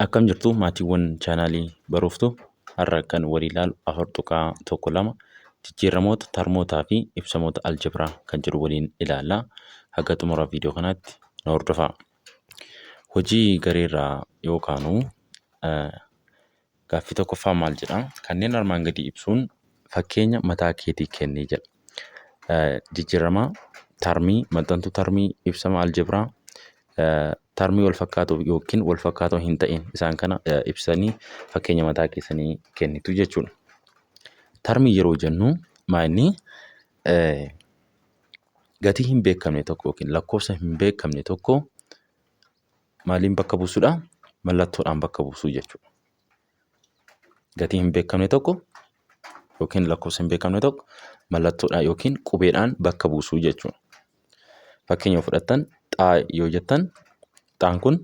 Akkam jirtu maatiiwwan chaanaalii baruuftu har'a kan walii ilaalu 4.12 jijjiiramoota tarmootaa fi ibsamoota aljabiraa kan jedhu waliin ilaalla. Haga xumura viidiyoo kanaatti na hordofaa. Hojii gareerraa yookaanu gaaffii tokkoffaa maal jedha? Kanneen armaan gadii ibsuun fakkeenya mataa keetii kennii jedha. Jijjiirama tarmii, maxxantuu tarmii, ibsama aljabiraa, tarmii wal fakkaatoo yookiin wal fakkaatoo hin ta'in isaan kana ibsanii fakkeenya mataa keessanii kennitu jechuudha. Tarmii yeroo jennu maanni gatii hin beekamne tokko yookiin lakkoofsa hin beekamne tokko maaliin bakka buusudha? Mallattoodhaan bakka buusuu jechuudha. Gatii hin beekamne tokko yookiin lakkoofsa hin beekamne tokko mallattoodhaan yookiin qubeedhaan bakka buusuu jechuudha. Fakkeenya fudhattan xaa yoo jettan xaan kun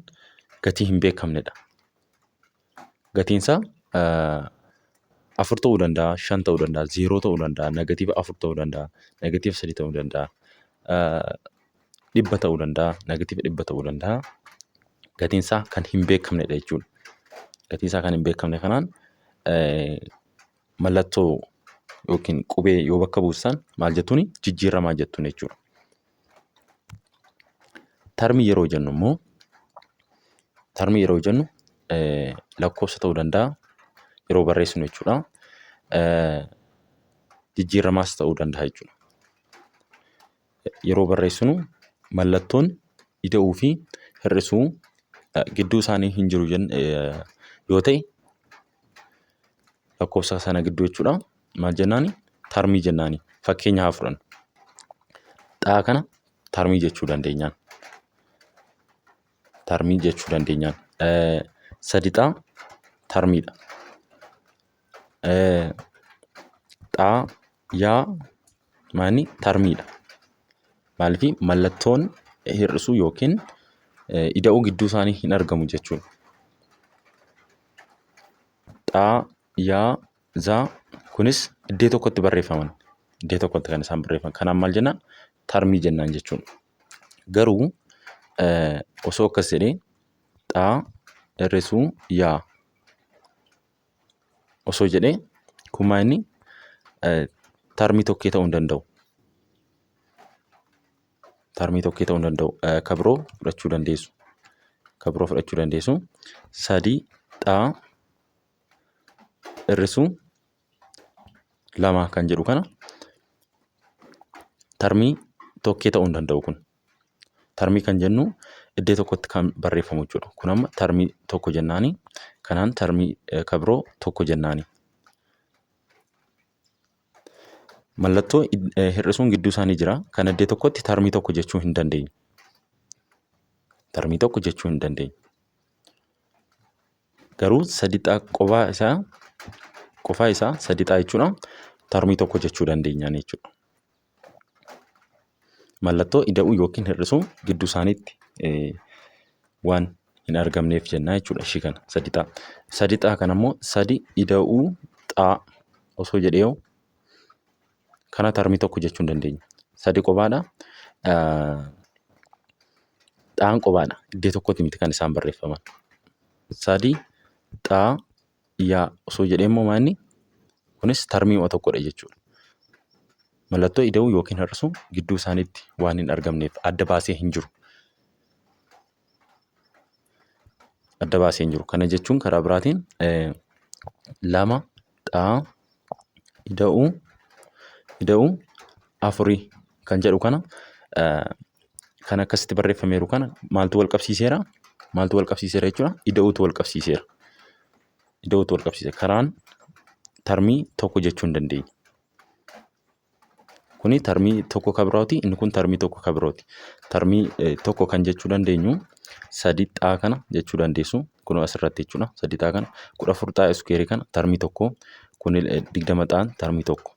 gatii hin beekamnedha. Gatiinsaa 4 ta'uu danda'a, 5 ta'uu danda'a, 0 ta'uu danda'a, negatiiva 4 ta'uu danda'a, negatiiva 3 ta'uu danda'a, 100 ta'uu danda'a, negatiiva 100 ta'uu danda'a. Gatiinsaa kan hin beekamnedha jechuudha. Gatiinsaa kan hin beekamne kanaan mallattoo yookiin qubee yoo bakka buusan maal jettuuni? Jijjiiramaa jettuun jechuudha. Tarmii yeroo jennu immoo lakkoofsa ta'uu danda'a yeroo barreessinu jechuudha. Jijjiiramaas ta'uu danda'a jechuudha. Yeroo barreessinu mallattoon ida'uu fi hir'isuu gidduu isaanii hin jiru yoo ta'e lakkoofsa sana gidduu jechuudha. Maal jennaani? Tarmii jennaani. Fakkeenya haa fudhannu. Xaa kana tarmii jechuu dandeenyaan. Tarmii jechuu dandeenyaan. 3 xaa tarmiidha. Xaa yaa maani tarmiidha. Maaliif mallattoon hir'isuu yookiin ida'uu gidduu isaanii hin argamu jechuudha. Xaa yaa zaa kunis iddoo tokkotti barreeffaman. Iddoo tokkotti kan isaan barreeffaman. Kanaaf maal jennaan? Tarmii jennaan jechuudha. Garuu osoo akkas jedhee xaa hir'isuu yaa osoo jedhee kun maal inni tarmii tokkee ta'uu hin danda'u. Tarmii tokkee ta'uu hin danda'u. Kabiroo fudhachuu dandeessu. Kabiroo fudhachuu dandeessu. 3 xaa hir'isuu 2 kan jedhu kana tarmii tokkee ta'uu hin danda'u kun. Tarmii kan jennu iddoo tokkotti kan barreeffamu jechuudha. Kun amma tarmii tokko jennaani. Kanaan tarmii kabiroo tokko jennaani. Mallattoo hir'isuun gidduu isaanii jira. Kan iddoo tokkotti tarmii tokko jechuu hin dandeenyu. Tarmii tokko jechuu hin dandeenyu. Garuu 3 xaa qofaa isaa 3 xaa jechuudha. Tarmii tokko jechuu dandeenyaan jechuudha. Mallattoo ida'uu yookiin hir'isuu gidduu isaaniitti waan hin argamneef jennaa jechuudha. Ishii kana 3 xaa. 3 xaa kana immoo 3 ida'uu xaa osoo jedhee kana tarmii tokko jechuu hin dandeenyu. 3 qofaadha. Xaan qofaadha. Iddoo tokkotti miti kan isaan barreeffaman. 3 xaa yaa osoo jedhee immoo maanni kunis tarmii tokkodha jechuudha. Mallattoo ida'uu yookiin hir'isuu gidduu isaaniitti waan hin argamneef adda baasee hin jiru. Adda baasee hin jiru. Kana jechuun karaa biraatiin 2 xaa ida'uu 4 kan jedhu kana kan akkasitti barreeffameeru kana maaltu wal qabsiiseera? Maaltu wal qabsiiseera jechuudha? Ida'uutu wal qabsiiseera. Ida'uutu wal qabsiise. Karaan tarmii tokko jechuu hin dandeenye. Kuni tarmii tokko kabirooti. Inni kun tarmii tokko kabirooti. Tarmii tokko kan jechuu dandeenyu 3 xaa kana jechuu dandeessu. Kun asirratti jechuudha. 3 xaa kana 14 xaa iskuweerii kana tarmii tokko. Kun 20 xaan tarmii tokko.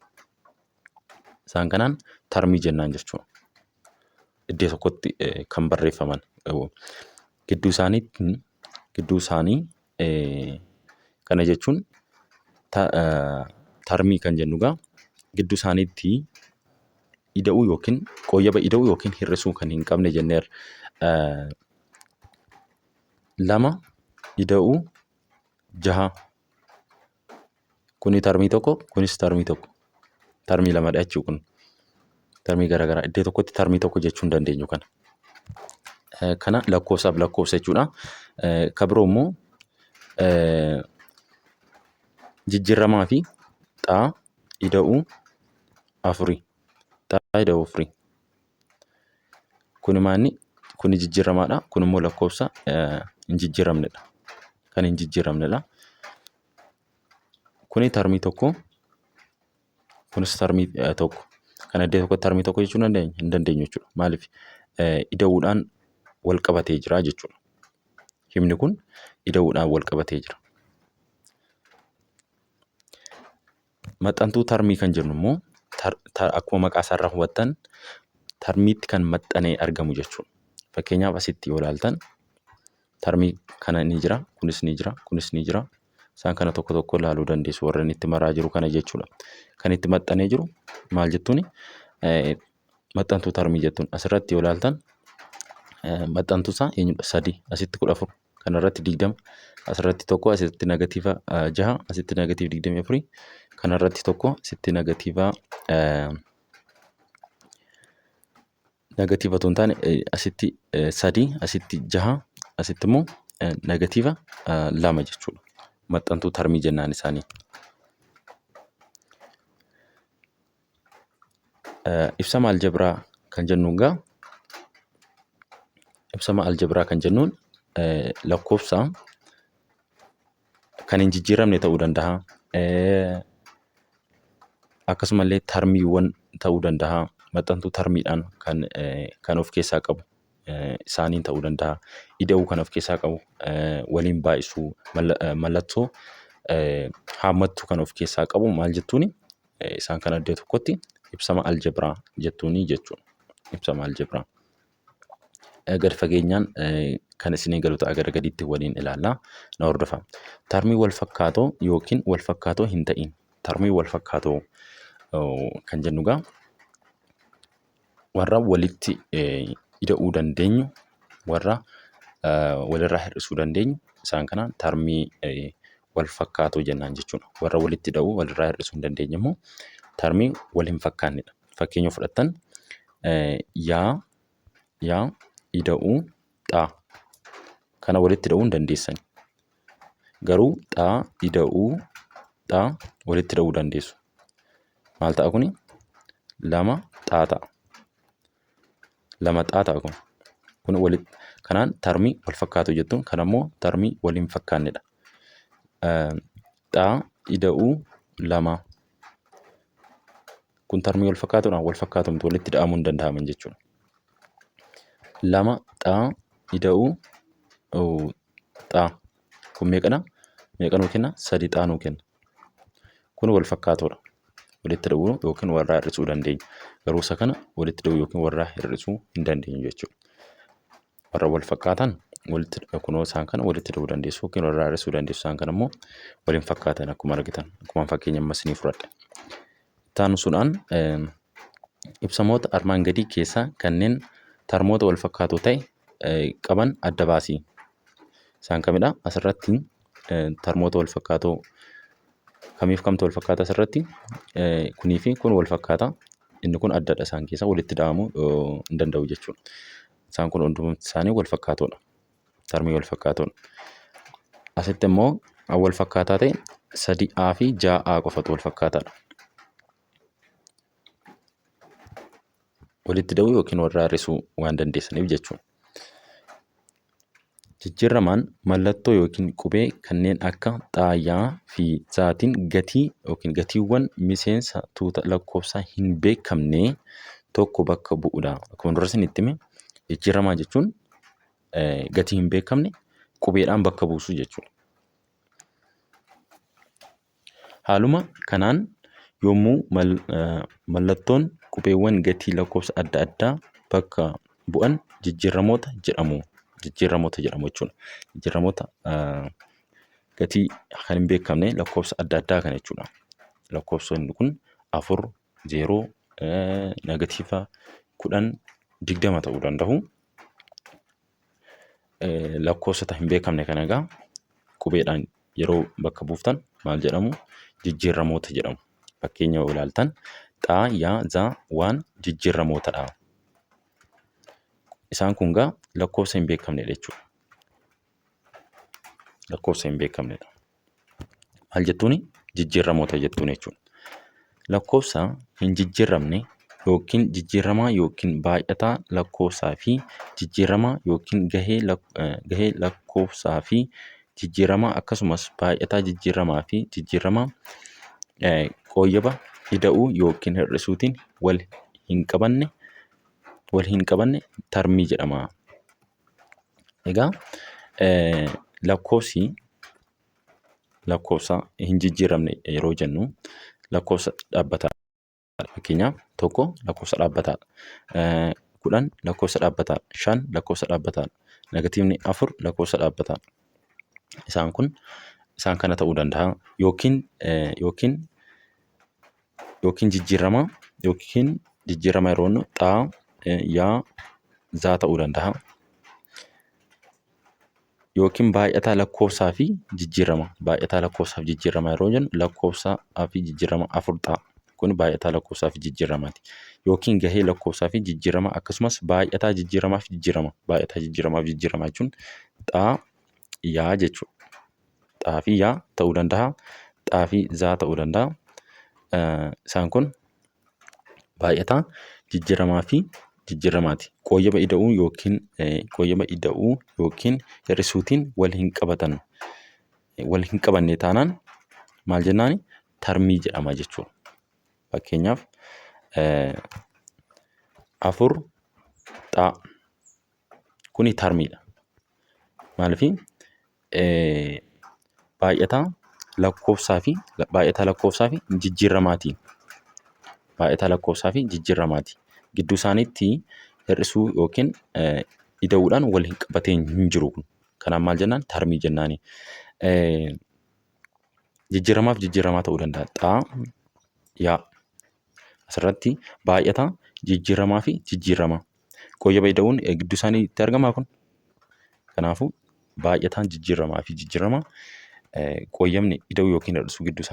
Isaan kanaan tarmii jennaan jechuudha. Iddoo tokkotti kan barreeffaman. Gidduu isaanii kana jechuun tarmii kan jennu egaa gidduu isaaniitti ida'uu yookiin qooyyaba ida'uu yookiin hir'isuu kan hin qabne jenneerra. 2 ida'uu 6. Kuni tarmii tokko, kunis tarmii tokko. Tarmii lamadha jechuudha kun. Tarmii garaagaraa iddoo tokkotti tarmii tokko jechuu hin dandeenyu kana. Kana lakkoofsaaf lakkoofsa jechuudha. Kan biroo immoo jijjiiramaa fi xaa ida'uu 4. Xaa ida'uu 4. Kuni maanni? Kuni jijjiiramaadha. Kun immoo lakkoofsa hin jijjiiramnedha. Kan hin jijjiiramnedha. Kuni tarmii tokko. Kunis tarmii tokko. Kana iddoo tokkotti tarmii tokko jechuu hin dandeenyu jechuudha. Maaliif? Ida'uudhaan wal qabatee jira jechuudha. Himni kun ida'uudhaan wal qabatee jira. Maxxantuu tarmii kan jennu immoo akkuma maqaa isaarraa hubattan tarmiitti kan maxxanee argamu jechuudha. Fakkeenyaaf asitti yoo ilaaltan tarmii kana ni jira, kunis ni jira, kunis ni jira. Isaan kana tokko tokko ilaaluu dandeessu warreen itti maraa jiru kana jechuudha. Kan itti maxxanee jiru maal jettuuni? Maxxantuu tarmii jettuun asirratti yoo ilaaltan maxxantuu isaa eenyudha? 3 asitti 14 kanarratti 20 asirratti tokko asitti negatiiva 6 asitti negatiiva 24 kanarratti tokko asitti negatiiva negatiiva otoo hin taane asitti 3 asitti 6 asitti immoo negatiiva 2 jechuudha. Maxxantuu tarmii jennaan isaanii. Ibsama algebraa kan jennuun egaa ibsama algebraa kan jennuun lakkoofsa kan hin jijjiiramne ta'uu danda'a. Akkasumallee tarmiiwwan ta'uu danda'a. Maxxantuu tarmiidhaan kan of keessaa qabu isaaniin ta'uu danda'a. Ida'uu kan of keessaa qabu waliin baay'isuu mallattoo haammattuu kan of keessaa qabu maal jettuuni? Isaan kana iddoo tokkotti ibsama algebraa jettuuni jechuudha. Ibsama algebraa. Gadi fageenyaan kan isinii galu ta'a gara gadiitti waliin ilaallaa na hordofaa. Tarmii wal fakkaatoo yookiin wal fakkaatoo hin ta'in. Tarmii wal fakkaatoo kan jennu egaa warra walitti ida'uu dandeenyu, warra walirraa hir'isuu dandeenyu isaan kana tarmii wal fakkaatoo jennaan jechuudha. Warra walitti ida'uu walirraa hir'isuu hin dandeenye immoo tarmii wal hin fakkaannedha. Fakkeenya fudhattan yaa ida'uu xaa kana walitti ida'uu hin dandeessan. Garuu xaa ida'uu xaa walitti ida'uu dandeessu. Maal ta'a kuni? 2 xaa ta'a. 2 xaa ta'a kun. Kun walitti kanaan tarmii wal fakkaatoo jettuun kan ammoo tarmii wal hin fakkaannedha. Xaa ida'uu 2. Kun tarmii wal fakkaatoodhaan wal fakkaatumtu walitti ida'amuu hin danda'aman jechuudha. 2 xaa ida'uu xaa. Kun meeqadha? Meeqa nuu kenna? 3 xaa nuu kenna. Kun wal fakkaatoodha. Walitti ida'uu yookiin walirraa hir'isuu dandeenya. Garuu isa kana walitti ida'uu yookiin walirraa hir'isuu hin dandeenyu jechuudha. Warra wal fakkaatan kunoo isaan kana walitti ida'uu dandeessu yookiin walirraa hir'isuu dandeessu. Isaan kana immoo wal hin fakkaatan akkuma argitan. Akkuma fakkeenya ammas ni fudhadhe. Taansuudhaan ibsamoota armaan gadii keessaa kanneen tarmoota wal fakkaatoo ta'e qaban adda baasii. Isaan kamidha? Asirratti tarmoota wal fakkaatoo kamiif kamtu wal fakkaata asirratti? Kunii fi kun wal fakkaata. Inni kun addadha isaan keessaa walitti ida'amuu hin danda'u jechuudha. Isaan kun hundumti isaanii wal fakkaatoodha. Tarmii wal fakkaatoodha. Asitti immoo wal fakkaataa ta'e 3A fi 6A qofatu wal fakkaataadha. Walitti ida'uu yookiin walirraa hir'isuu waan dandeessaniif jechuudha. Jijjiiramaan mallattoo yookiin qubee kanneen akka xaayaa fi zaatiin gatii yookiin gatiiwwan miseensa tuuta lakkoofsaa hin beekamne tokko bakka bu'uudha. Akkuma dura isinitti hime jijjiiramaa jechuun gatii hin beekamne qubeedhaan bakka buusuu jechuudha. Haaluma kanaan yommuu mallattoon qubeewwan gatii lakkoofsa adda addaa bakka bu'an jijjiiramoota jedhamu. Jijjiiramoota jedhamu jechuudha. Jijjiiramoota gatii kan hin beekamne lakkoofsa adda addaa kana jechuudha. Lakkoofsonni kun 4, 0, negatiiva 10, 20 ta'uu danda'u. Lakkoofsota hin beekamne kana egaa qubeedhaan yeroo bakka buuftan maal jedhamu? Jijjiirramoota jedhamu. Fakkeenya yoo ilaaltan xaa, yaa, zaa, waan jijjiirramootadha. Isaan kun gaa lakkoofsa hin beekamnedha jechuudha. Lakkoofsa hin beekamnedha. Maal jettuuni? Jijjiirramoota jettuun jechuudha. Lakkoofsa hin jijjiirramne yookiin jijjiirramaa yookiin baay'ataa lakkoofsaa fi jijjiirramaa yookiin gahee lakkoofsaa fi jijjiirramaa akkasumas baay'ataa jijjiirramaa fi jijjiirramaa qooyyaba ida'uu yookiin hir'isuutiin wal hin qabanne tarmii jedhama. Egaa lakkoofsa hin jijjiiramne yeroo jennu lakkoofsa dhaabbataadha. Fakkeenyaaf 1 lakkoofsa dhaabbataadha. 10 lakkoofsa dhaabbataadha. 5 lakkoofsa dhaabbataadha. Negatiivni 4 lakkoofsa dhaabbataadha. Isaan kana ta'uu danda'a. Yookiin jijjiiramaa yeroo jennu xaa, yaa, zaa ta'uu danda'a. Yookiin baay'ataa lakkoofsaa fi jijjiirama. Baay'ataa lakkoofsaa fi jijjiirama yeroo jennu lakkoofsaa fi jijjiirama 4 ta'a. Kun baay'ataa lakkoofsaa fi jijjiiramaati. Yookiin gahee lakkoofsaa fi jijjiirama akkasumas baay'ataa jijjiiramaa fi jijjiirama. Baay'ataa jijjiiramaa fi jijjiirama jechuun xaa, yaa jechuudha. Xaa fi yaa ta'uu danda'a. Xaa fi zaa ta'uu danda'a. Isaan kun baay'ataa jijjiiramaa fi jijjiiramaati. Qooyyaba ida'uu yookiin hir'isuutiin wal hin qabanne taanaan maal jennaani? Tarmii jedhama jechuudha. Fakkeenyaaf 4 xaa kuni tarmiidha. Maaliif baay'ataa lakkoofsaa fi jijjiiramaati. Baay'ataa lakkoofsaa fi jijjiiramaati. Gidduu isaaniitti hir'isuu yookiin ida'uudhaan wal hin qabatee hin jiru kun. Kanaaf maal jennaan? Tarmii jennaani. Jijjiiramaaf jijjiiramaa ta'uu danda'a. Xaa, yaa. Asirratti baay'ataa jijjiiramaa fi jijjiirama. Qooyyaba ida'uun gidduu isaaniitti argamaa kun. Kanaafuu baay'ataan jijjiiramaa fi jijjiirama qooyyabni ida'uu yookiin hir'isuu gidduu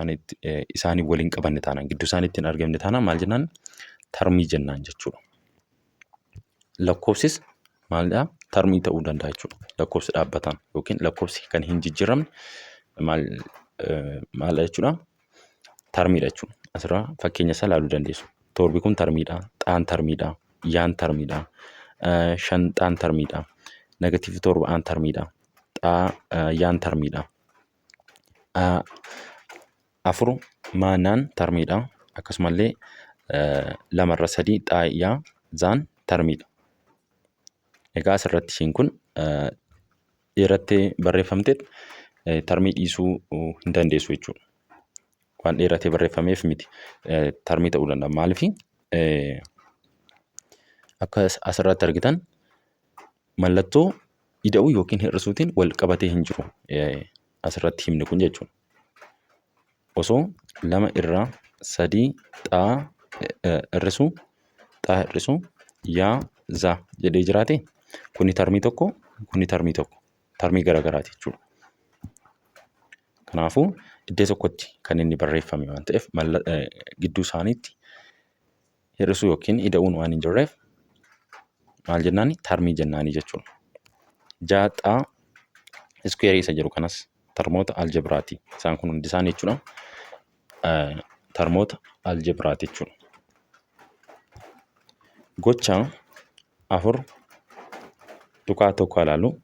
isaanii wal hin qabanne taanaan gidduu isaaniitti hin argamne taanaan maal jennaan? Tarmii jennaan jechuudha. Lakkoofsis maalidhaa? Tarmii ta'uu danda'a jechuudha. Lakkoofsi dhaabbataan yookiin lakkoofsi kan hin jijjiiramne maal jechuudha? Tarmiidha jechuudha. Asirraa fakkeenya isaa ilaaluu dandeessu. 7 kun tarmiidha. Xaan tarmiidha. Yaan tarmiidha. 5 xaan tarmiidha. Negatiivii 7 aan tarmiidha. Yaan tarmiidha. 4 maanaan tarmiidha. Akkasumallee 2/3 xaa, yaa, zaan tarmiidha. Egaa asirratti ishiin kun dheerattee barreeffamte tarmii dhiisuu hin dandeessu jechuudha. Waan dheeratee barreeffameef miti tarmii ta'uu danda'a. Maaliif akka asirratti argitan mallattoo ida'uu yookiin hir'isuutiin wal qabatee hin jiru asirratti himne kun jechuudha. Osoo 2/3 xaa hir'isuu yaa, zaa jedhee jiraate kuni tarmii tokko, kuni tarmii tokko. Tarmii garaagaraati jechuudha. Kanaafuu iddoo tokkotti kan inni barreeffame waan ta'eef gidduu isaaniitti hir'isuu yookiin ida'uun waan hin jirreef maal jennaani? Tarmii jennaani jechuudha. 6 xaa iskuweerii isa jedhu kanas tarmoota aljebiraati. Isaan kun hundi isaanii jechuudha. Tarmoota aljebiraati jechuudha. Gocha 4 tuqaa tokko ilaallu.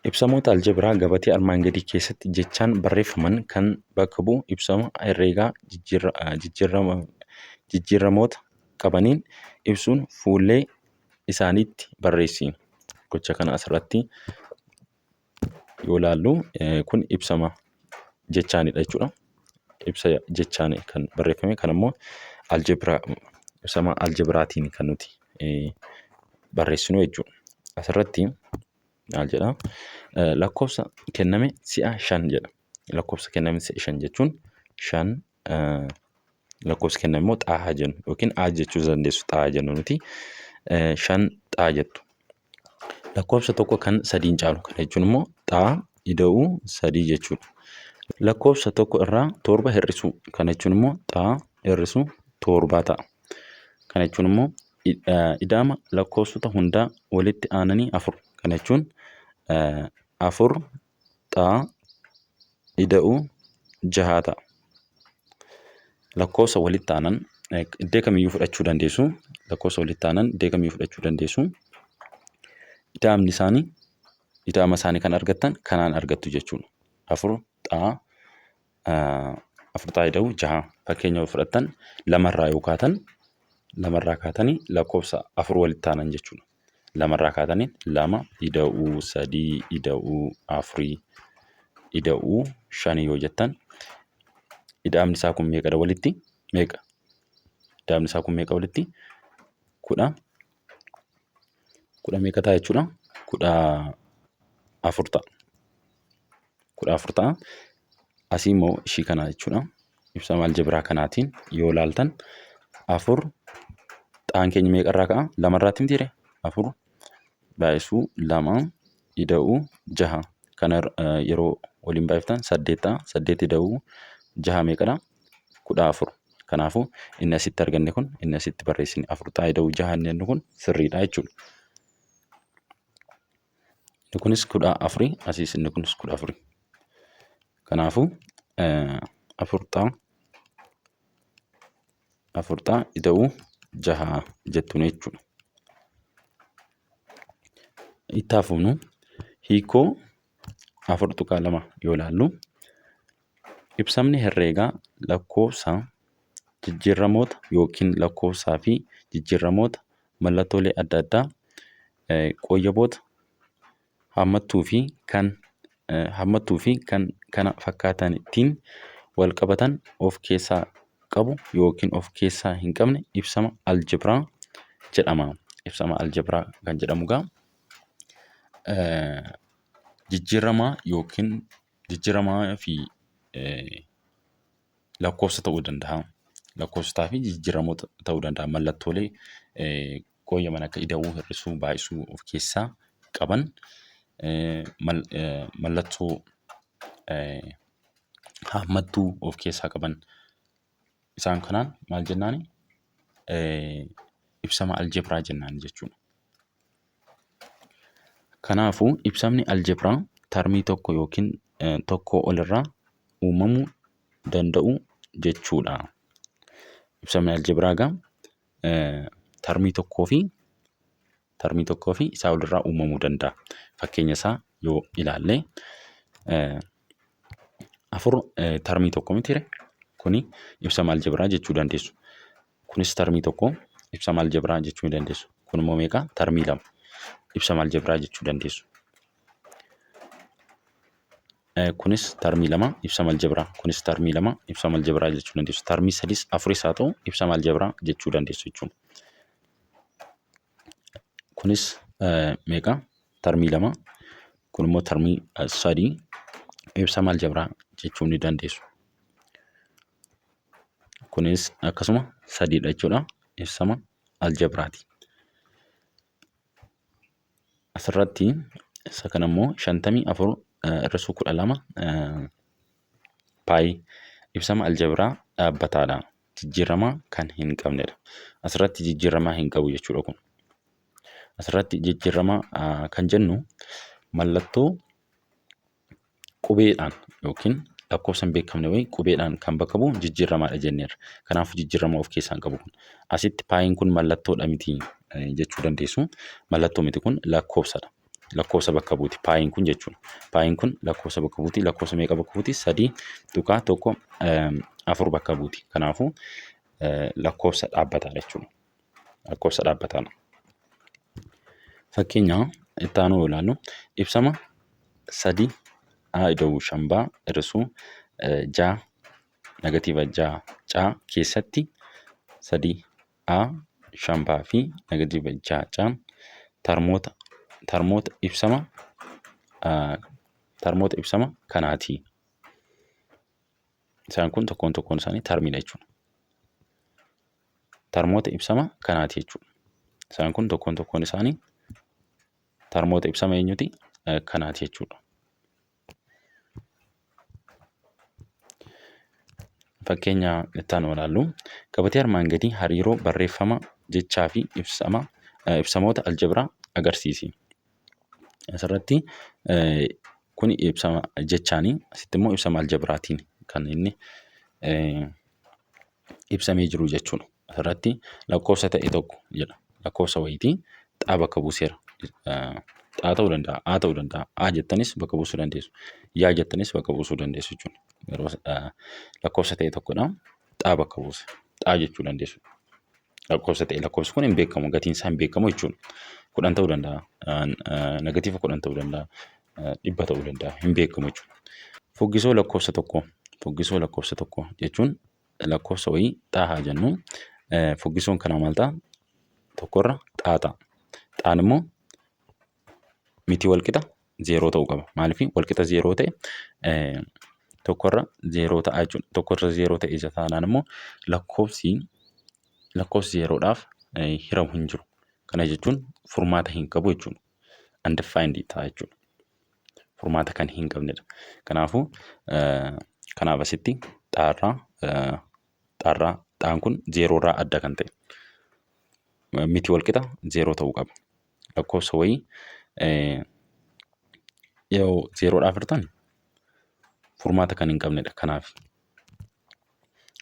Ibsamoota aljebiraa gabatee armaan gadii keessatti jechaan barreeffaman kan bakka bu'u ibsama herreegaa jijjiiramoota qabaniin ibsuun fuullee isaaniitti barreessi. Gocha kana asirratti yoo ilaallu kun ibsama jechaanidha jechuudha. Ibsa jechaan kan barreeffame kan immoo ibsama aljebiraatiin kan nuti barreessinu jechuudha. Asirratti maal jedhaa? Lakkoofsa kenname si'a 5 jedha. Lakkoofsa kenname si'a 5 jechuun 5 lakkoofsa kenname immoo xaa jennu yookiin a jechuu dandeessu xaa jennu nuti 5 xaa jettu. Lakkoofsa tokko kan 3 caalu kana jechuun immoo xaa ida'uu sadii jechuudha. Lakkoofsa tokko irraa torba hir'isuu. Kana jechuun immoo xaa hir'isuu torbaa ta'a. Kana jechuun immoo ida'ama lakkoofsota hundaa walitti aananii afur. Kana jechuun afur xaa ida'uu jahaa ta'a. Lakkoofsa walitti aanan iddoo kamiyyuu fudhachuu dandeessu. Lakkoofsa walitti aanan iddoo kamiyyuu fudhachuu dandeessu. Ida'ama isaanii kan argattan kanaan argattu jechuudha. Afur xaa ida'uu jaha. Fakkeenya fudhattan lamarraa yoo kaatan lamarraa kaatanii lakkoofsa afur walitti aanan jechuudha. Lamarraa kaatanii lama ida'uu sadii ida'uu afurii ida'uu shanii yoo jettan ida'amni isaa kun meeqadha walitti? Meeqa? Ida'amni isaa kun meeqa walitti? Kudha meeqa ta'a jechuudha? 14 ta'a. 14 ta'a. Asii immoo ishii kana jechuudha. Ibsama aljebiraa kanaatiin yoo ilaaltan afur xaan keenya meeqarraa ka'a? Lamarraatti mitiire? Afur baay'isuu lama ida'uu jaha. Kana yeroo waliin baay'iftan 8 ta'a. 8 ida'uu jaha meeqadha? 14. Kanaafuu inni asitti arganne kun inni asitti barreessine 4 xaa ida'uu jaha inni kun sirriidha jechuudha. Inni kunis 14 asiis inni kunis 14. Kanaafuu 4 xaa ida'uu jaha jettuun jechuudha. Itti hafuunu hiikoo 4.2 yoo ilaallu ibsamni herreegaa lakkoofsa jijjiiramoota yookiin lakkoofsaa fi jijjiiramoota mallattoolee adda addaa qooyyaboota hammattuu fi kan kana fakkaataniin wal qabatan of keessaa qabu yookiin of keessaa hin qabne ibsama aljebiraa jedhama. Ibsama aljebiraa kan jedhamu egaa jijjiiramaa fi lakkoofsa ta'uu danda'a. Lakkoofsotaa fi jijjiiramoota ta'uu danda'a. Mallattoolee qooyyaman akka ida'uu, hir'isuu, baay'isuu of keessaa qaban mallattoo hammattuu of keessaa qaban isaan kanaan maal jennaani? Ibsama aljebiraa jennaan jechuudha. Kanaafuu ibsamni aljebiraa tarmii tokko yookiin tokkoo olirraa uumamuu danda'u jechuudha. Ibsamni aljebiraa egaa tarmii tokkoo fi isaa olirraa uumamuu danda'a. Fakkeenya isaa yoo ilaalle afur tarmii tokko mitiire kuni ibsama aljebiraa jechuu dandeessu. Kunis tarmii tokko ibsama aljebiraa jechuu ni dandeessu. Kun immoo meeqa? Tarmii lama ibsama aljebiraa jechuu dandeessu. Kunis tarmii lama ibsama aljebiraa. Kunis tarmii lama ibsama aljebiraa jechuu dandeessu. Tarmii sadis afuris haa ta'u ibsama aljebiraa jechuu dandeessu jechuudha. Kunis meeqa? Tarmii lama. Kun immoo tarmii sadii ibsama aljebiraa jechuu ni dandeessu. Kunis akkasuma sadiidha jechuudha. Ibsama aljebiraati. Asirratti isa kana immoo 54 hir'isuu 12 paayii ibsama aljebiraa dhaabbataadha. Jijjiiramaa kan hin qabnedha. Asirratti jijjiiramaa hin qabu jechuudha kun. Asirratti jijjiiramaa kan jennu mallattoo qubeedhaan yookiin lakkoofsa hin beekamne wayii qubeedhaan kan bakka bu'u jijjiiramaadha jenneerra. Kanaafuu jijjiirama of keessaa hin qabu kun. Asitti paayiin kun mallattoodha miti jechuu dandeessu. Mallattoo miti kun lakkoofsadha. Lakkoofsa bakka buuti paayiin kun jechuudha. Paayiin kun lakkoofsa bakka buuti. Lakkoofsa meeqa bakka buuti? 3.1 bakka buuti. Kanaafuu lakkoofsa dhaabbataadha jechuudha. Lakkoofsa dhaabbataadha. Fakkeenya itti aanu yoo ilaallu ibsama 3 ida'uu 5 hir'isuu 6 negatiiva 6 caa keessatti 3 5 fi negatiiva 6 tarmoota ibsama kanaati. Isaan kun tokkoon tokkoon isaanii tarmiidha jechuudha. Tarmoota ibsama kanaati jechuudha. Isaan kun tokkoon tokkoon isaanii tarmoota ibsama eenyuti? Kanaati jechuudha. Fakkeenya itti aanu ilaallu gabatee armaan gadii hariiroo barreeffama jechaa fi ibsamoota aljabiraa agarsiisi. Asirratti kun ibsama jechaanii asitti immoo ibsama aljabiraatiin kan inni ibsamee jiru jechuudha. Asirratti lakkoofsa ta'e tokko jedha. Lakkoofsa wayitii xaa bakka buuseera. Xaa ta'uu danda'a, A ta'uu danda'a. A jettanis bakka buusuu dandeessu. Yaa jettanis bakka buusuu dandeessu jechuudha. Yeroo lakkoofsa ta'e tokkodha. Xaa bakka buuse. Xaa jechuu dandeessu. Lakkoofsa ta'e lakkoofsi kun hin beekamu, gatiin isaa hin beekamu jechuudha. 10 ta'uu danda'a. Negatiiva 10 ta'uu danda'a. 100 ta'uu danda'a. Hin beekamu jechuudha. Fuggisoo lakkoofsa tokkoo. Fuggisoo lakkoofsa tokkoo jechuun lakkoofsa wayii xaa haa jennu. Fuggisoon kanaa maal ta'a? Tokkorra xaa ta'a. Xaan immoo miti walqixa 0 ta'uu qaba. Maaliif walqixa 0 ta'e tokkorra 0 ta'a jechuudha. Tokkorra 0 ta'e isa taanaan immoo lakkoofsi 0dhaaf hiramu hin jiru. Kana jechuun furmaata hin qabu jechuudha. Undefined ta'a jechuudha. Furmaata kan hin qabnedha. Kanaafuu kanaaf asitti xaan kun 0 irraa adda kan ta'e. Miti walqixa 0 ta'uu qaba. Lakkoofsa wayii yoo 0dhaaf hirtan furmaata kan hin qabnedha.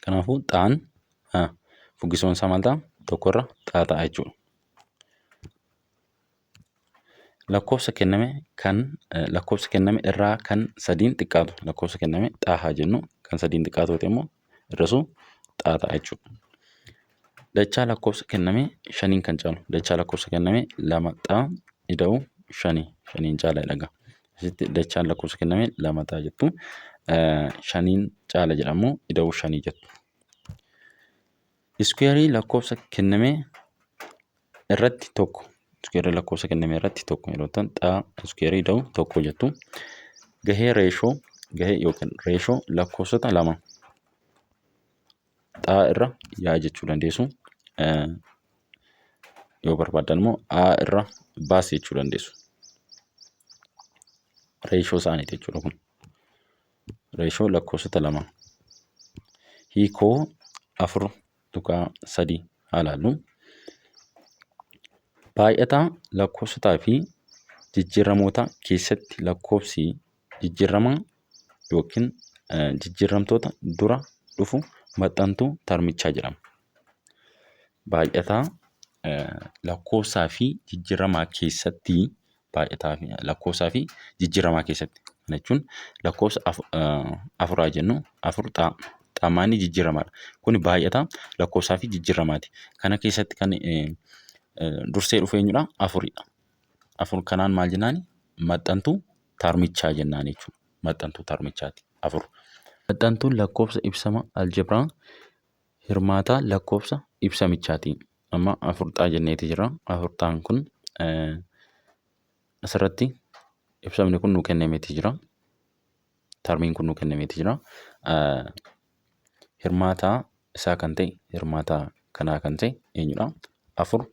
Kanaafuu xaan fuggisoon isaa maal ta'a? Tokkorra xaa ta'a jechuudha. Lakkoofsa kenname irraa kan sadiin xiqqaatu. Lakkoofsa kenname xaa haa jennu. Kan sadiin xiqqaatu ta'e immoo irrasuu xaa ta'a jechuudha. Dachaa lakkoofsa kenname 5 kan caalu. Dachaa lakkoofsa kenname 2 xaa ida'uu 5 5 caala jedha. Asitti dachaan lakkoofsa kenname 2 ta'a jettu. 5 caala jedhamu ida'uu 5 jettu. Iskuweerii lakkoofsa kenname irratti tokko. Iskuweerii lakkoofsa kenname irratti tokko yeroo ta'an xaa iskuweerii ida'uu tokko jettu. Gahee yookiin reeshoo lakkoofsota lama xaa irra yaa jechuu dandeessu. Yoo barbaadan immoo A irra baas jechuu dandeessu. Reeshoo isaaniiti jechuudha kun. Reeshoo lakkoofsota lama. Hiikoo 4.3 haa ilaallu. Baay'ataa lakkoofsotaa fi jijjiiramoota keessatti lakkoofsi jijjiiramaa yookiin jijjiiramtoota dura dhufu maxxantuu termichaa jedhama. Baay'ataa lakkoofsaa fi jijjiiramaa keessatti kana jechuun lakkoofsa 4 jennu 4 xaa. Xaamaanni jijjiiramaadha. Kun baay'ataa lakkoofsaa fi jijjiiramaati. Kana keessatti kan dursee dhufu eenyudha? 4dha. 4 kanaan maal jennaani? Maxxantuu termichaa jennaan jechuudha. Maxxantuu termichaati 4. Maxxantuun lakkoofsa ibsama aljabiraa hirmaataa lakkoofsa ibsamichaati. Amma 4 xaa jenneeti jira. 4 xaan kun asirratti ibsamni kun nuu kennameeti jira. Termiin kun nuu kennameeti jira. Hirmaataa isaa kan ta'e, hirmaataa kanaa kan ta'e eenyudha? 4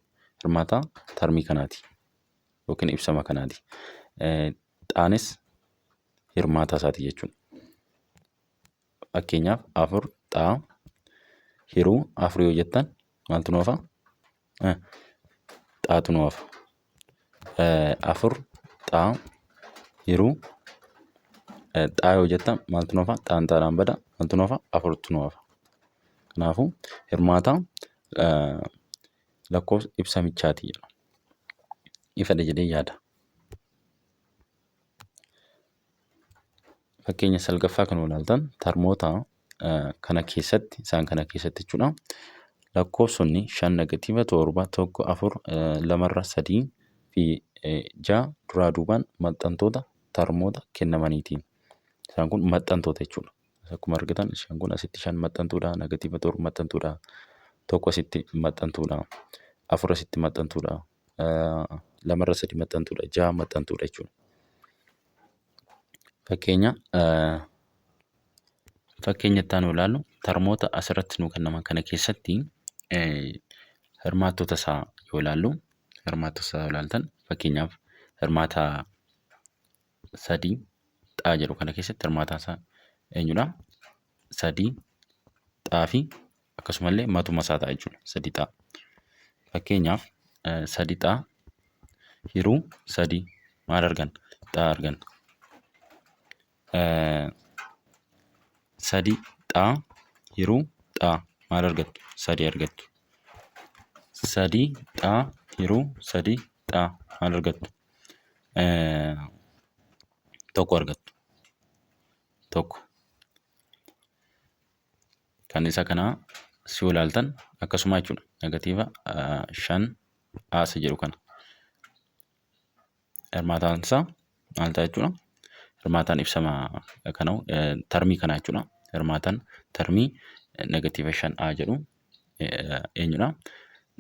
hirmaataa termii kanaati yookiin ibsama kanaati. Xaanis hirmaataa isaati jechuudha. Fakkeenyaaf 4 xaa hiruu 4 yoo jettan maaltu nu hafa? Xaatu nu hafa. 4 xaa hiruu xaa yoo jettan maaltu nu hafa? Xaan xaadhaan bada maaltu nu hafa? 4tu nu hafa. Kanaafuu hirmaataa lakkoofsa ibsamichaati jedha. Ifadha jedhee yaada. Fakkeenya salgaffaa kan ilaaltan termoota kana keessatti jechuudha. Lakkoofsonni 5 negatiiva 7 1 4 2 3 fi 6 duraa duubaan maxxantoota termoota kennamaniitiin. Isaan kun maxxantoota jechuudha. Akkuma argitan isaan kun asitti 5 maxxantuudha, negatiiva 7 maxxantuudha, 1 asitti maxxantuudha, 4 asitti maxxantuudha, 2 3 maxxantuudha, 6 maxxantuudha jechuudha. Fakkeenya itti aanu ilaallu termoota asirratti nuu kennaman kana keessatti hirmaattota isaa yoo ilaaltan fakkeenyaaf hirmaata 3 xaa jedhu kana keessatti hirmaataan isaa eenyudha? 3 xaa fi akkasumallee matuma isaa ta'a jechuudha. Sadi xaa. Fakkeenyaaf sadi xaa hiruu sadi maal arganna? Xaa arganna. Sadi xaa hiruu xaa maal argattu? Sadi argattu. Sadi xaa hiruu sadi xaa maal argattu? Tokko argattu. Tokko. Kan isa kanaa si ilaaltan akkasuma jechuudha. Negatiiva 5 as jedhu kana. Hirmaataan isaa maal ta'a jechuudha? Hirmaataan ibsama kana termii kana jechuudha. Hirmaataan termii negatiiva 5 jedhu eenyudha?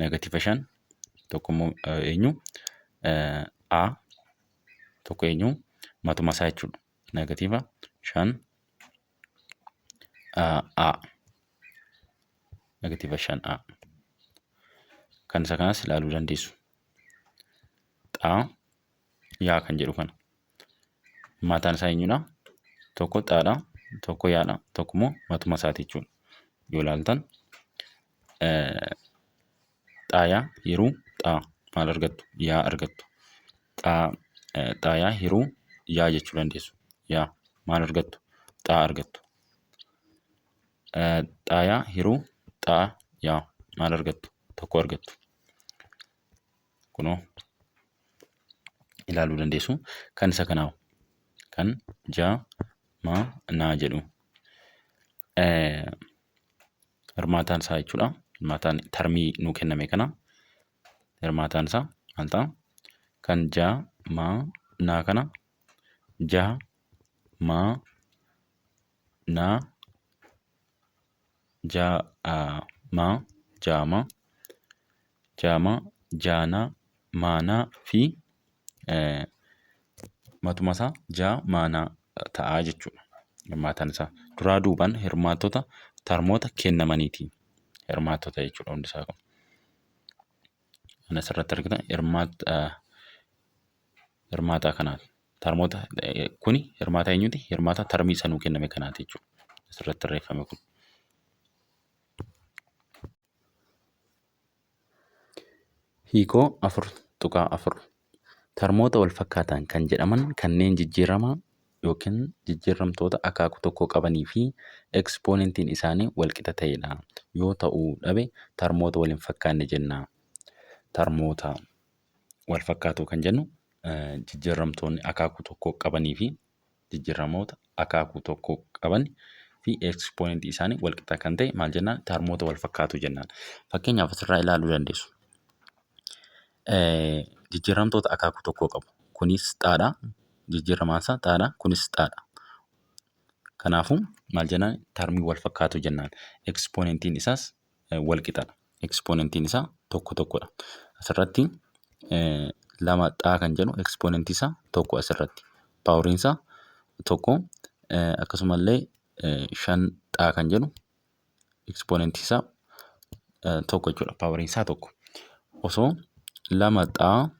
Negatiiva 5 tokko immoo eenyu? A tokko eenyu? Matuma isaa jechuudha. Negatiiva 5 A. Negatiiva 5A. Kan isa kanas ilaaluu dandeessu. Xaa yaa kan jedhu kana. Hirmaataan isaa eenyudha? Tokko xaadha, tokko yaadha, tokko immoo matuma isaati jechuudha. Yoo ilaaltan xaayaa hiruu xaa maal argattu? Yaa argattu. Xaayaa hiruu yaa jechuu dandeessu. Yaa maal argattu? Xaa argattu. Xaayaa hiruu xaa yaa maal argattu? Tokko argattu. Kunoo ilaaluu dandeessu. Kan isa kanaa kan jaa maa naa jedhu hirmaataan isaa jechuudha. Hirmaataan termii nuu kenname kana hirmaataan isaa maal ta'a? Kan jaa maa naa kana jaa maa naa maa jaama jaama jaanaa maanaa fi matuma isaa jaa maanaa ta'aa jechuudha. Hirmaataan isaa duraa duubaan hirmaattota termoota kennamaniiti. Hirmaattota jechuudha hundi isaa kun. Kan asirratti argitan hirmaataa kanaati. Termoota kuni hirmaataa eenyuti? Hirmaataa termii isa nuu kenname kanaati jechuudha. Asirratti barreeffame kun. Hiikoo 4.4 termoota wal fakkaatan kan jedhaman kanneen jijjiirama yookiin jijjiiramtoota akaakuu tokko qabanii fi ekspoonentiin isaanii walqixa ta'edha. Yoo ta'uu dhabe termoota wal hin fakkaanne jenna. Termoota wal fakkaatoo kan jennu jijjiiramtoonni akaakuu tokko qabanii fi jijjiiramoota akaakuu tokko qaban fi ekspoonentii isaanii walqixa kan ta'e maal jennaan? Termoota wal fakkaatoo jennaan. Fakkeenyaaf asirraa ilaaluu dandeessu. Jijjiiramtoota akaakuu tokkoo qabu. Kunis xaadha. Jijjiiramaan isaa xaadha. Kunis xaadha. Kanaafuu maal jennaan? Termii wal fakkaatoo jennaan. Ekspoonentiin isaas walqixadha. Ekspoonentiin isaa tokko tokkodha. Asirratti lama xaa kan jedhu ekspoonentii isaa tokko asirratti. Paawuriin isaa tokko akkasumallee 5 xaa kan jedhu ekspoonentii isaa tokko jechuudha. Paawuriin isaa tokko. Osoo lama xaa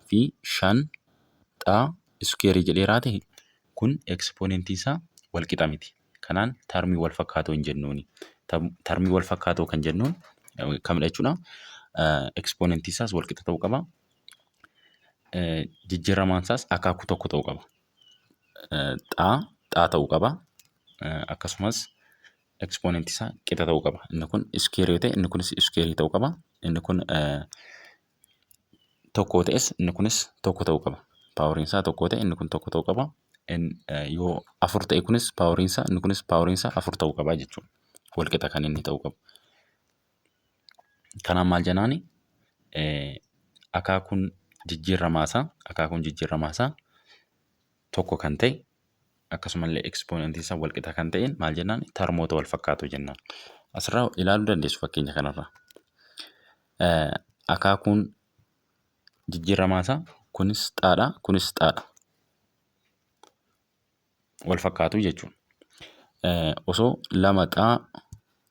fi 5 xaa iskuweerii jedheeraa ta'e kun ekspoonentii isaa walqixa miti. Kanaan termii wal fakkaatoo hin jennuuni. Termii wal fakkaatoo kan jennuun kamidha jechuudha? Ekspoonentii isaas walqixa ta'uu qaba. Jijjiiramaan isaas akaakuu tokko ta'uu qaba. Xaa ta'uu qaba. Akkasumas ekspoonentii isaa qixa ta'uu qaba. Inni kun iskuweerii yoo ta'e inni kunis iskuweerii ta'uu qaba. Inni kun tokko ta'es inni kunis tokko ta'uu qaba. Paawuriin isaa tokko ta'e inni kun tokko ta'uu qaba. Yoo 4 ta'e kunis paawuriin isaa inni kunis paawuriin isaa 4 ta'uu qaba jechuudha. Walqixa kan inni ta'uu qabu. Kanaan maal jennaani? Akaakuun jijjiiramaa isaa tokko kan ta'e akkasumallee ekspoonentii isaa walqixa kan ta'een maal jennaan? Termoota wal fakkaatoo jennaan. Asirraa ilaaluu dandeessu fakkeenya kanarraa. Akaakuun jijjiiramaa isaa kunis xaadha, kunis xaadha. Wal fakkaatu jechuudha. Osoo lama xaa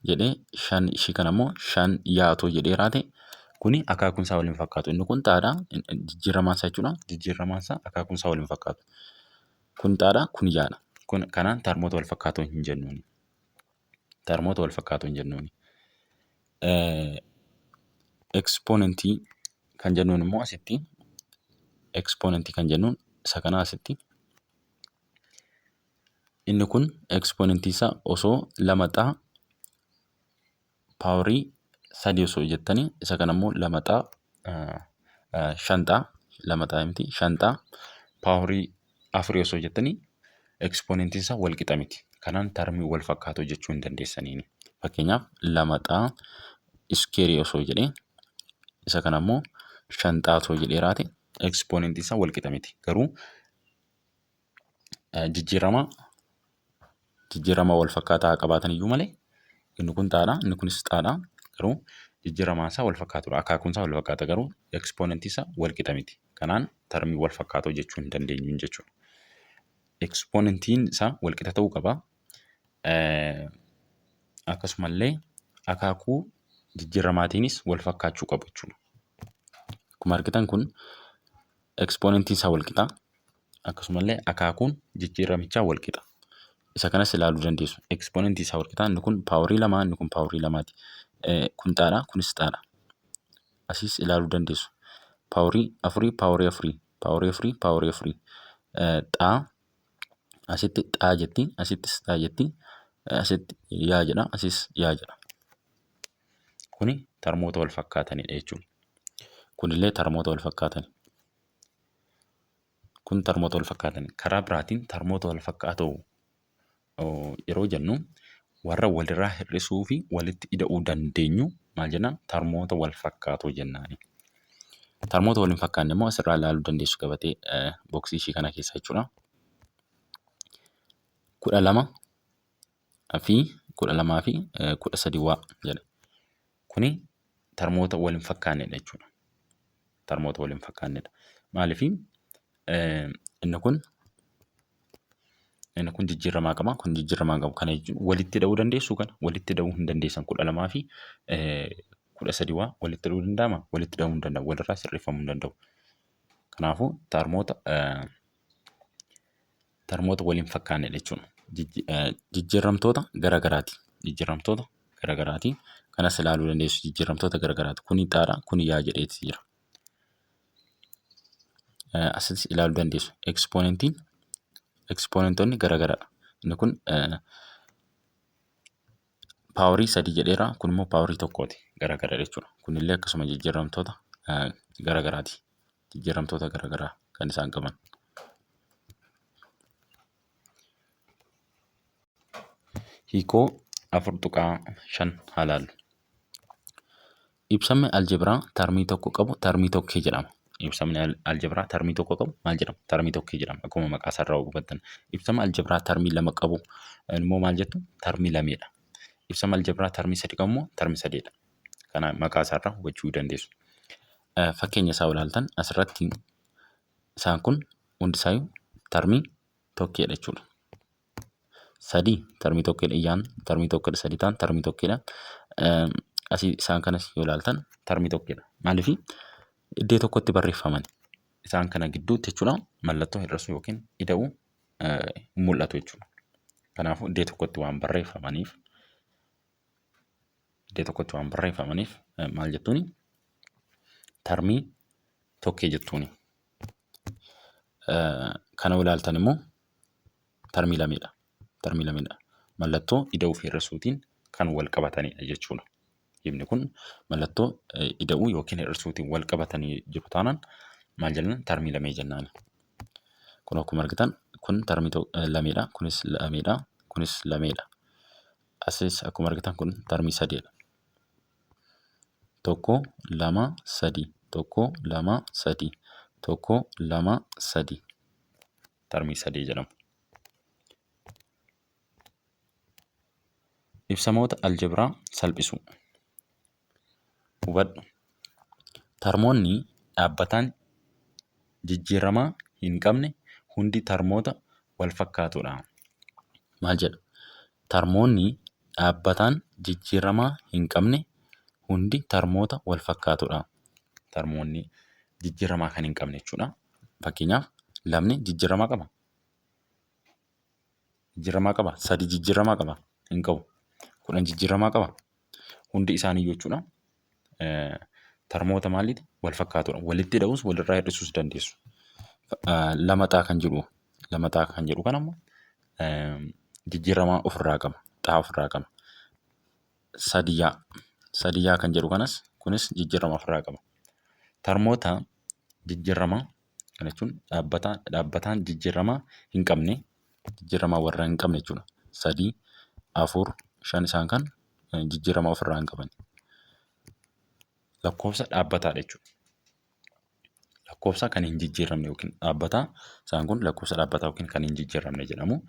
jedhee 5 ishii kana immoo 5 yaatoo jedheeraa ta'e kuni akaakuun isaa wal hin fakkaatu. Inni kun xaadha, jijjiiramaa isaa jechuudha. Jijjiiramaa isaa akaakuun isaa wal hin fakkaatu. Kun xaadha, kun yaadha. Kanaan termoota wal fakkaatoo hin jennuuni. Termoota wal fakkaatoo hin jennuuni. Ekspoonentii kan jennuun immoo asitti ekspoonentii kan jennuun isa kana asitti inni kun ekspoonentii isaa osoo lamaxaa paaworii 3 osoo jettanii isa kana immoo lamaxaa 5 paaworii 4 osoo jettanii ekspoonentiin isaa wal qixa miti. Kanaan termii wal fakkaatoo jechuu hin dandeessaniini. Fakkeenyaaf lamaxaa iskeerii osoo jedhee isa kana immoo 5 osoo jedhee raate ekspoonentiin isaa wal qixa miti. Garuu jijjiirama wal fakkaataa qabaatan iyyuu malee inni kun xaadha, inni kunis xaadha. Garuu jijjiiramaan isaa wal fakkaatudha. Akaakuun isaa wal fakkaata garuu ekspoonentii isaa wal qixa miti. Kanaan termii wal fakkaatoo jechuu hin dandeenyu jechuudha. Ekspoonentiin isaa wal qixa ta'uu qaba. Akkasumallee akaakuu jijjiiramaatiinis wal fakkaachuu qabu jechuudha. Akkuma argitan kun ekspoonentiin isaa wal qixa. Akkasumallee akaakuun jijjiiramichaa wal qixa. Isa kanas ilaaluu dandeessu. Ekspoonentii isaa wal qixa. Inni kun paaworii 2, inni kun paaworii 2ti. Kun xaadha, kunis xaadha. Asiis ilaaluu dandeessu. Paaworii 4, paaworii 4, paaworii 4, paaworii 4. Xaa asitti xaa jetti, asittis xaa jetti, asitti yaa jedha, asis yaa jedha. Kuni termoota wal fakkaatanidha jechuudha. Kunillee termoota wal fakkaatani. Kun termoota wal fakkaatani. Karaa biraatiin termoota wal fakkaatoo yeroo jennu warra walirraa hir'isuu fi walitti ida'uu dandeenyu maal jenna? Termoota wal fakkaatoo jennaani. Termoota wal hin fakkaanne immoo asirraa ilaaluu dandeessu gabatee booksii ishii kana keessa jechuudha. 12 fi 13 waa jedha. Kuni termoota wal hin fakkaannedha jechuudha. Termoota wal hin fakkaannedha. Maaliif inni kun jijjiiramaa qaba. Kun jijjiiramaa qabu. Kana jechuun walitti hidhuu dandeessu kana walitti hidhuu hin dandeessan. 12 fi 13 waa walitti hidhuu danda'ama? Walitti hidhuu hin danda'u. Walirraa sirreeffamuu hin danda'u. Kanaafuu termoota wal hin fakkaannedha jechuudha. Jijjiiramtoota garagaraati. Jijjiiramtoota garagaraati. Kanas ilaaluu dandeessu. Jijjiiramtoota garagaraati. Kuni xaadha, kuni yaa jedheeti jira. Asitti ilaaluu dandeessu. Ekspoonentoonni garagaraadha. Inni kun paaworii 3 jedheera. Kun immoo paaworii 1ti. Garagaradha jechuudha. Kunillee akkasuma jijjiiramtoota garagaraati. Jijjiiramtoota garagaraa kan isaan qaban. Hiikoo 4.5 haa ilaallu. Ibsamni aljebiraa termii tokko qabu termii tokkee jedhama. Ibsamni aljebiraa termii tokko qabu maal jedhama? Termii tokkee jedhama. Akkuma maqaa isaarraa hubattan. Ibsamni aljebiraa termii 2 qabu immoo maal jettu? Termii 2dha. Ibsamni aljebiraa termii 3 qabu immoo termii 3dha. Kana maqaa isaarraa hubachuu dandeessu. Fakkeenya isaa ilaaltan asirratti isaan kun hundisaayyuu termii tokkeedha jechuudha. 3 termii tokkeedha. Iyyaan termii tokkeedha. 3 ta'an termii tokkeedha. Asii isaan kanas yoo ilaaltan termii tokkeedha. Maaliif iddoo tokkotti barreeffaman isaan kana gidduutti jechuudha mallattoo hir'isuu yookiin ida'uu mul'atu jechuudha. Kanaafuu iddoo tokkotti waan barreeffamaniif maal jettuuni? Termii tokkee jettuuni. Kana yoo ilaaltan immoo termii 2dha. Termii 2dha. Mallattoo ida'uu fi hir'isuutiin kan wal qabatanidha jechuudha. Hibni kun mallattoo ida'uu yookiin hir'isuutiin wal qabatanii jiru taanaan maal jennan? Termii 2 jennaani. Kun akkuma argitan kun termii 2dha. Kunis 2dha. Kunis 2dha. Asis akkuma argitan kun termii 3dha. 1 2 3 1 2 3 1 2 3 termii 3 jedhamu. Ibsamoota aljebiraa salphisuu. Hubadhu. Termoonni dhaabbataan jijjiiramaa hin qabne hundi termoota wal fakkaatoodha. Maal jedha? Termoonni dhaabbataan jijjiiramaa hin qabne hundi termoota wal fakkaatoodha. Termoonni jijjiiramaa kan hin qabne jechuudha. Fakkeenyaaf lamni jijjiiramaa qaba. jijjiiramaa qaba? 3 jijjiiramaa qaba? Hin qabu. 10 jijjiiramaa qaba? Hundi isaaniiyyuu jechuudha. Tarmoota maaliiti? Wal fakkaatoodha. Walitti hidhuus walirraa hir'isuus dandeessu. Lamaxaa kan jedhu kan ammoo jijjiiramaa ofirraa qaba. Xaa ofirraa qaba. Sadiyyaa kan jedhu kanas kunis jijjiirama ofirraa qaba. Tarmoota jijjiiramaa kana jechuun dhaabbataan jijjiiramaa hin qabne, jijjiiramaa warra hin qabne jechuudha. 3, 4, 5 isaan kan jijjiirama ofirraa hin qaban. Lakkoofsa dhaabbataadha jechuudha. Lakkoofsa kan hin jijjiiramne yookiin dhaabbataa isaan kun lakkoofsa dhaabbataa yookiin kan hin jijjiiramne jedhamu.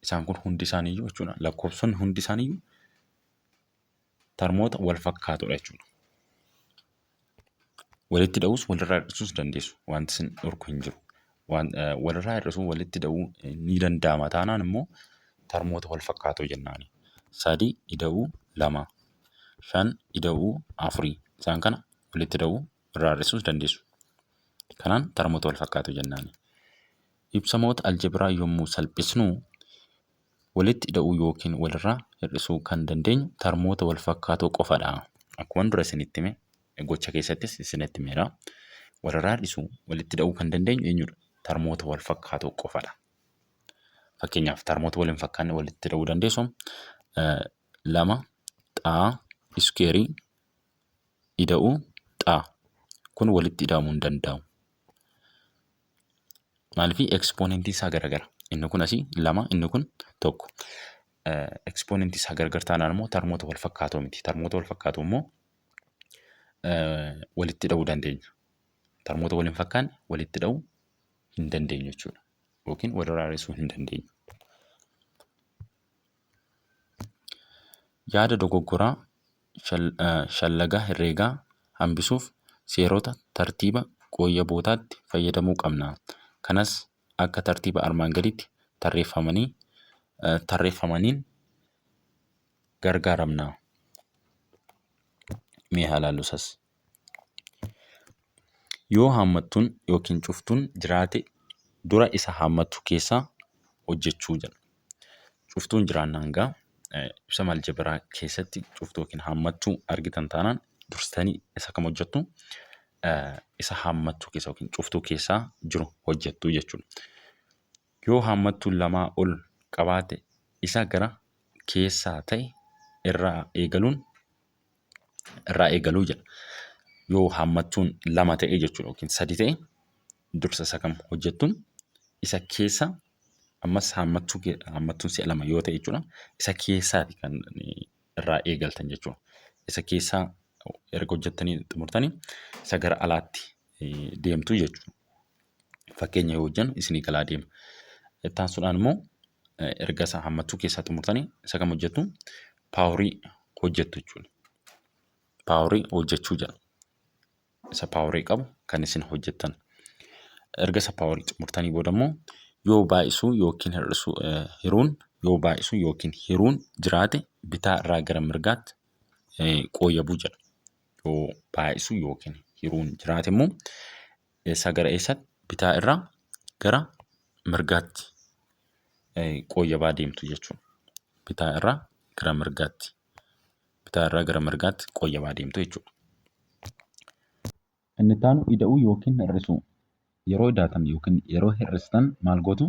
Isaan kun hundi isaaniiyyuu jechuudha. Lakkoofsonni hundi isaaniiyyuu tarmoota wal fakkaatoodha jechuudha. Walitti hidhuus walirraa hir'isuus dandeessu. Wanti isin dhorku hin jiru. Walirraa hir'isuu walitti hidhuu ni danda'ama taanaan immoo tarmoota wal fakkaatoo jennaani. 3 ida'uu 2, 5 ida'uu 4 isaan kana walitti hidhuu irraa hir'isuus dandeessu. Kanaan tarmoota wal fakkaatoo jennaani. Ibsamoota aljebiraa yommuu salphisnu walitti hidhuu yookiin walirraa hir'isuu kan dandeenyu tarmoota wal fakkaatoo qofadha. Akkuma dura isinitti hime gocha keessattis isinitti himeera. Walirraa hir'isuu walitti hidhuu kan dandeenyu eenyudha? Tarmoota wal fakkaatoo qofadha. Fakkeenyaaf tarmoota wal hin fakkaanne walitti hidhuu dandeessu. 2 xaa iskeerii ida'uu xaa kun walitti hidhamuu hin danda'u. Maaliifii ekspoonentii isaa garagara. Inni kun asii 2, inni kun 1. Ekspoonentii isaa gargar taanaan immoo tarmoota wal fakkaatoo miti. Tarmoota wal fakkaatoo immoo walitti hidhuu dandeenya. Tarmoota wal hin fakkaanne walitti hidhuu hin dandeenyu jechuudha. Yookiin walirraa hir'isuu hin dandeenyu. Yaada dogoggoraa shallagaa herreegaa hambisuuf seerota tartiiba qooyyabootaatti fayyadamuu qabna. Kanas akka tartiiba armaan gadiitti tarreeffamaniin gargaaramna. Mee haa ilaallu isas. Yoo haammattuun yookiin cuftuun jiraate dura isa haammattu keessaa hojjechuu jedha. Cuftuun jiraannaan gaa ibsa aljebiraa keessatti cuftuu yookiin haammattuu argitan taanaan dursitanii isa kam hojjettu? Isa haammattuu keessa yookiin cuftuu keessaa jiru hojjettu jechuudha. Yoo haammattuun lamaa ol qabaate isa gara keessaa ta'e irraa eegaluu jedha. Yoo haammattuun 2 ta'e jechuudha yookiin 3 ta'e dursa isa kam hojjettuun? Isa keessa ammas haammattuun si'a 2 yoo ta'e jechuudha. Isa keessaati kan irraa eegaltan jechuudha. Isa keessaa erga hojjettanii xumurtanii isa gara alaatti deemtu jechuudha. Fakkeenya yoo hojjennu isinii galaa deema. Itti aansuudhaan immoo erga isa haammattuu keessaa xumurtanii isa kam hojjettu? Paaworii hojjettu jechuudha. Paaworii hojjechuu jedha. Isa paaworii qabu kan isin hojjettan. Erga isa paaworii xumurtanii booda immoo yoo baay'isuu yookiin hiruun jiraate bitaa irraa gara mirgaatti qooyyabuu jedha. Yoo baay'isuu yookiin hiruun jiraate immoo isa gara eessaatti? Bitaa irraa gara mirgaatti qooyyabaa deemtu jechuudha. Bitaa irraa gara mirgaatti qooyyabaa deemtu jechuudha. Inni itti aanu ida'uu yookiin hir'isuu. Yeroo ida'atan yookiin yeroo hir'istan maal gootu?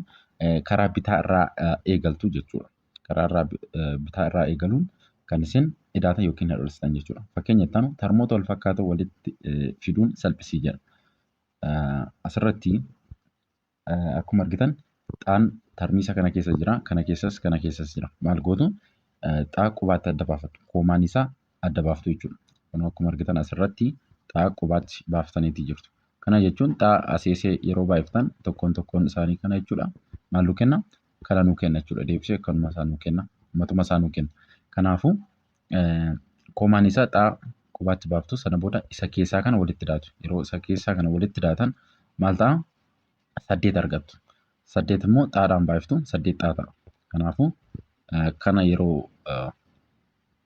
Karaa bitaa irraa eegaltu jechuudha. Karaa bitaa irraa eegaluun kan isin ida'atan yookiin hir'istan jechuudha. Fakkeenya itti aanu tarmoota wal fakkaatoo walitti fiduun salphisii jedha. Asirratti akkuma argitan xaan tarmiisa kana keessa jira, kana keessas jira. Maal gootu? Xaa qubaatti adda baafattu. Koomaan isaa adda baaftu jechuudha. Akkuma argitan asirratti xaa qubaatti baaftaniitii jirtu. Kana jechuun xaa aseesee yeroo baay'iftan tokkoon isaanii kana jechuudha. Maal nuu kenna? Kana nuu kenna jechuudha. Deebisee akkanuma isaa nuu kenna. Matuma isaa nuu kenna. Kanaafuu koomaan isaa xaa qubaatti baaftu sana booda isa keessaa kana walitti daatu. Yeroo isa keessaa kana walitti daatan maal ta'a? 8 argattu. 8 immoo xaadhaan baay'iftu 8 xaa ta'a. Kanaafuu kana yeroo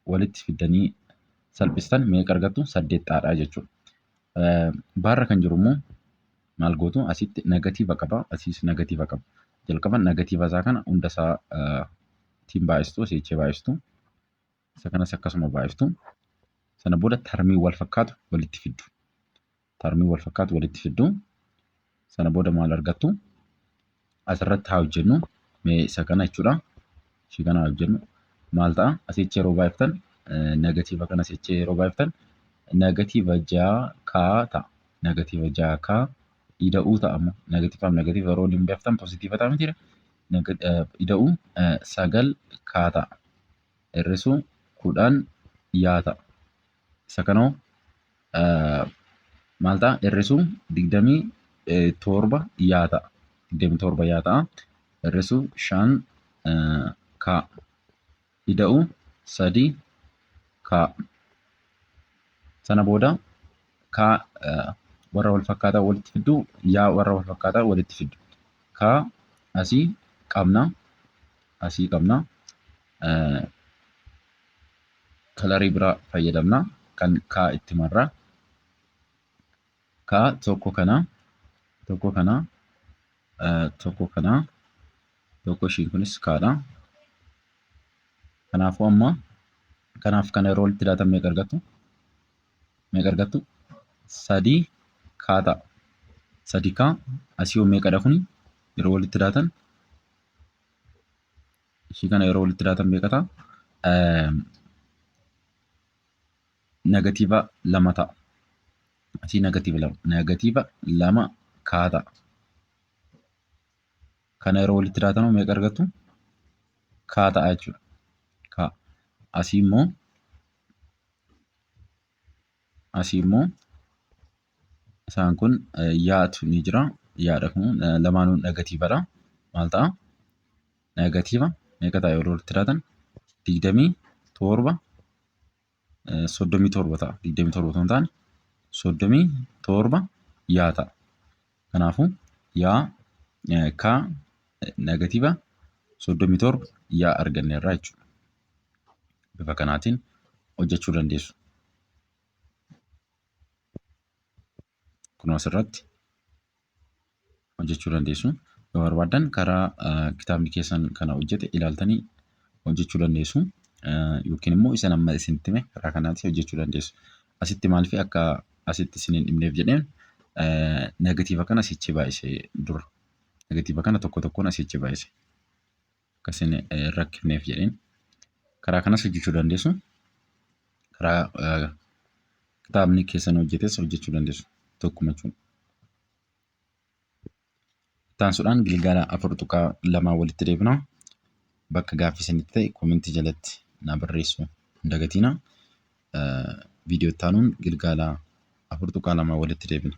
walitti fidanii salphistan meeqa argattu? 8 xaadhaa jechuudha. Baarra kan jiru immoo maal gootu? Asitti negatiiva qaba, asiis negatiiva qaba. jalqaba negatiiva isaa kana hunda isaa ittiin baay'istu sichee baay'istu isa kanas akkasuma baay'istu sana booda tarmii wal fakkaatu walitti fiddu. Tarmii wal fakkaatu walitti fiddu sana booda maal argattu asirratti haa hojjennu mee isa kana jechuudha. Ishii kana haa hojjennu maal ta'a asichi yeroo baay'iftan negatiiva kana asichi yeroo baay'iftan negatiiva 6k ta'a. Negatiiva 6k ida'uu ta'a ammoo negatiivaaf negatiiva yeroo waliin baay'iftan poozitiiva ta'a mitiidha. Ida'uu 9k ta'a. Hir'isuu 10 yaa ta'a. Isa kanoo maal ta'a hir'isuu 27 yaa ta'a. 27 yaa ta'a. Hir'isuu 5k. Ida'uu 3k. Sana booda k warra wal fakkaataa walitti fiddu yaa warra wal fakkaataa walitti fiddu. K asii qabna. Kalarii biraa fayyadamna kan k itti marra. K tokko kana tokko ishiin kunis kaadha. Kanaafuu amma kanaaf kana yeroo walitti daatan meeqa argattu? 3k ta'a. 3k asii meeqadha kuni yeroo walitti daatan ishii kana yeroo walitti daatan meeqa ta'a? Negatiiva 2 ta'a. Asii negatiiva 2k ta'a. Kana yeroo walitti daatan meeqa argattu? K ta'a jechuudha. K asii immoo isaan kun yaatu ni jira. Yaadha kun lamaanuu negatiivadha. Maal ta'a? Negatiiva meeqa ta'a yeroo walitti daatan? 27 ta'a. 27 osoo hin taane 37 yaa ta'a. Kanaafuu yaa k negatiiva 37 yaa arganneerra jechuudha. Bifa kanaatiin hojjechuu dandeessu. Kun asirratti hojjechuu dandeessu. Yoo barbaadan karaa kitaabni keessan kana hojjete ilaaltanii hojjechuu dandeessu. Yookiin immoo isa amma isinitti hime karaa kanaatiin hojjechuu dandeessu. Asitti maaliif akka asitti isin hin himneef jedheen negatiiva kana sichi baay'isee dura. Negatiiva kana tokko tokkoon asichi baay'ise. Akkasin rakkifneef jedheen karaa kanas hojjechuu dandeessu. Karaa kitaabni keessan hojjetes hojjechuu dandeessu. Tokkuma jechuudha. Taansuudhaan gilgaala 4 tuqaa 2 walitti deebina. Bakka gaaffii isinitti ta'e koomentii jalatti na barreessu hin dagatina. Viidiyoo itti aanuun gilgaala 4 tuqaa 2 walitti deebina.